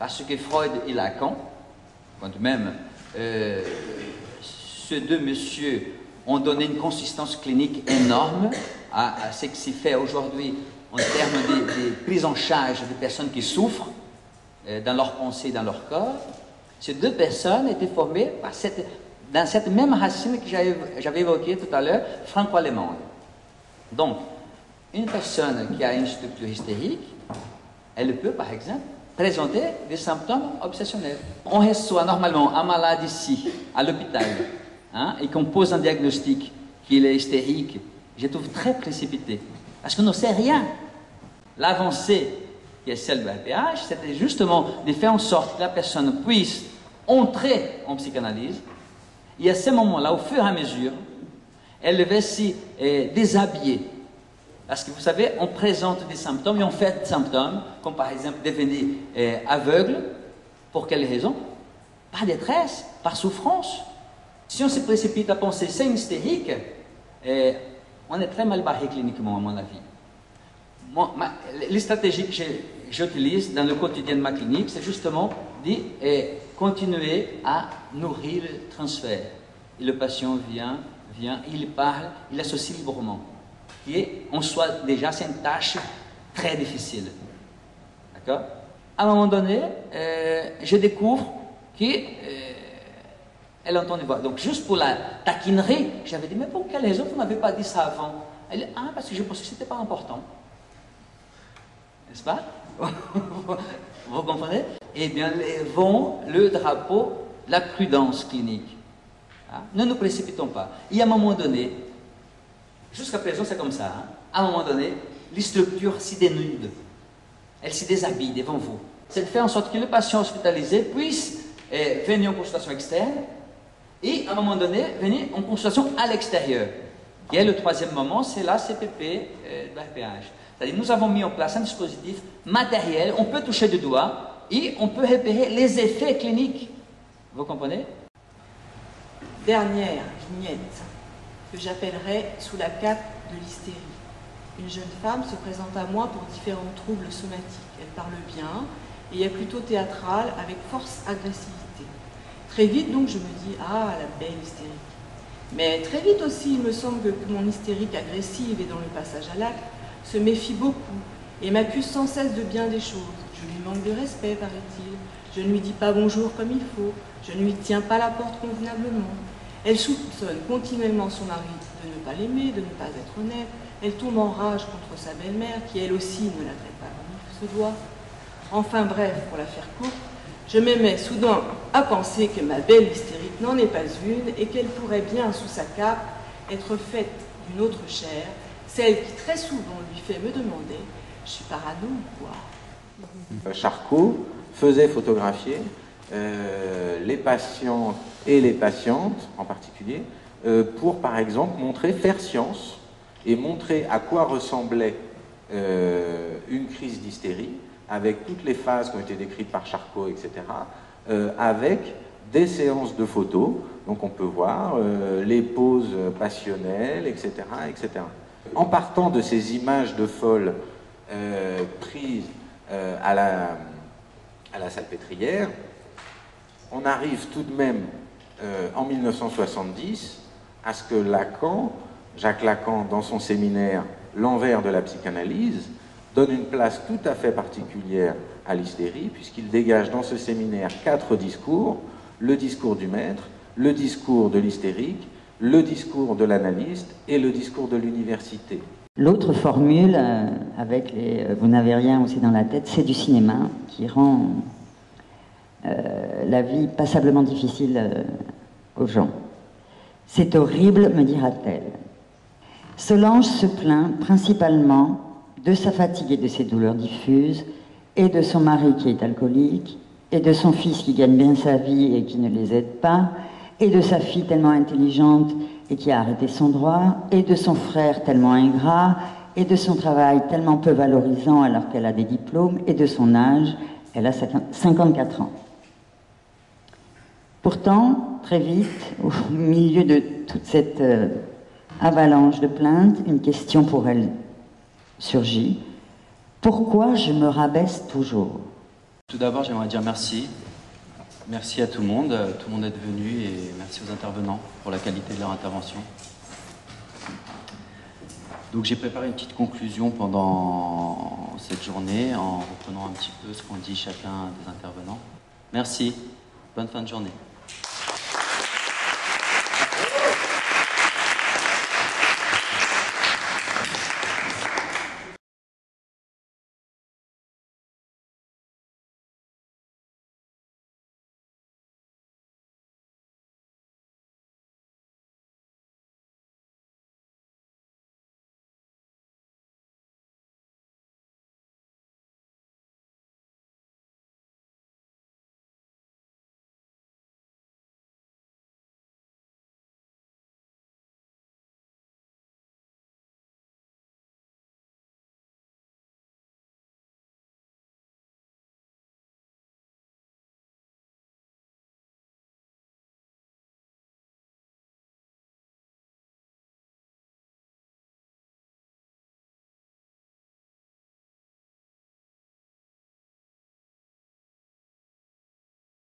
Parce que Freud et Lacan, quand même, ces deux messieurs ont donné une consistance clinique énorme à ce qui s'est fait aujourd'hui en termes de prise en charge des personnes qui souffrent dans leur pensée, dans leur corps. Ces deux personnes étaient formées dans cette même racine que j'avais évoquée tout à l'heure, franco-allemande. Donc, une personne qui a une structure hystérique, elle peut, par exemple, présenter des symptômes obsessionnels. On reçoit normalement un malade ici, à l'hôpital, hein, et qu'on pose un diagnostic qu'il est hystérique, je trouve très précipité. Parce qu'on ne sait rien. L'avancée, qui est celle du RPH, c'était justement de faire en sorte que la personne puisse entrer en psychanalyse, et à ce moment-là, au fur et à mesure, elle va se déshabiller. Parce que vous savez, on présente des symptômes et on fait des symptômes, comme par exemple devenir aveugle. Pour quelle raison? Par détresse, par souffrance. Si on se précipite à penser c'est une hystérique, on est très mal barré cliniquement, à mon avis. Les stratégies que j'utilise dans le quotidien de ma clinique, c'est justement de continuer à nourrir le transfert. Et le patient vient, il parle, il associe librement. Et en soi, déjà, c'est une tâche très difficile. D'accord? À un moment donné, je découvre qu'elle entend des voix. Donc, juste pour la taquinerie, j'avais dit, mais pour quelle raison vous n'avez pas dit ça avant? Elle dit, ah, parce que je pensais que ce n'était pas important. N'est-ce pas? Vous comprenez? Eh bien, levons le drapeau de la prudence clinique. Hein? Ne nous précipitons pas. Et à un moment donné, jusqu'à présent, c'est comme ça. Hein? À un moment donné, les structures s'y dénudent. Elles s'y déshabillent devant vous. C'est de faire en sorte que le patient hospitalisé puisse venir en consultation externe et, à un moment donné, venir en consultation à l'extérieur. Et le troisième moment, c'est la CPP de l'RPH. C'est-à-dire, nous avons mis en place un dispositif matériel, on peut toucher du doigt et on peut repérer les effets cliniques. Vous comprenez? Dernière vignette que j'appellerais sous la cape de l'hystérie. Une jeune femme se présente à moi pour différents troubles somatiques. Elle parle bien et est plutôt théâtrale avec force agressivité. Très vite donc je me dis, ah la belle hystérique. Mais très vite aussi il me semble que mon hystérique agressive et dans le passage à l'acte se méfie beaucoup et m'accuse sans cesse de bien des choses. Je lui manque de respect, paraît-il. Je ne lui dis pas bonjour comme il faut. Je ne lui tiens pas la porte convenablement. Elle soupçonne continuellement son mari de ne pas l'aimer, de ne pas être honnête. Elle tombe en rage contre sa belle-mère, qui elle aussi ne la traite pas comme il se doit. Enfin bref, pour la faire courte, je me mets soudain à penser que ma belle hystérique n'en est pas une et qu'elle pourrait bien, sous sa cape, être faite d'une autre chair, celle qui très souvent lui fait me demander « Je suis parano ou quoi ?» Charcot faisait photographier les patients et les patientes en particulier pour, par exemple, faire science et montrer à quoi ressemblait une crise d'hystérie avec toutes les phases qui ont été décrites par Charcot, etc., avec des séances de photos. Donc on peut voir les poses passionnelles, etc., etc. En partant de ces images de folle prises à la salpêtrière, on arrive tout de même en 1970 à ce que Jacques Lacan, dans son séminaire « L'envers de la psychanalyse », donne une place tout à fait particulière à l'hystérie, puisqu'il dégage dans ce séminaire 4 discours: le discours du maître, le discours de l'hystérique, le discours de l'analyste et le discours de l'université. L'autre formule, avec les « vous n'avez rien aussi dans la tête », c'est du cinéma qui rend la vie passablement difficile aux gens. « C'est horrible, me dira-t-elle. » Solange se plaint principalement de sa fatigue et de ses douleurs diffuses, et de son mari qui est alcoolique, et de son fils qui gagne bien sa vie et qui ne les aide pas, et de sa fille tellement intelligente et qui a arrêté son droit, et de son frère tellement ingrat, et de son travail tellement peu valorisant alors qu'elle a des diplômes, et de son âge, elle a 54 ans. Pourtant, très vite, au milieu de toute cette avalanche de plaintes, une question pour elle surgit. Pourquoi je me rabaisse toujours? Tout d'abord, j'aimerais dire merci. Merci à tout le monde est venu et merci aux intervenants pour la qualité de leur intervention. Donc j'ai préparé une petite conclusion pendant cette journée en reprenant un petit peu ce qu'ont dit chacun des intervenants. Merci, bonne fin de journée.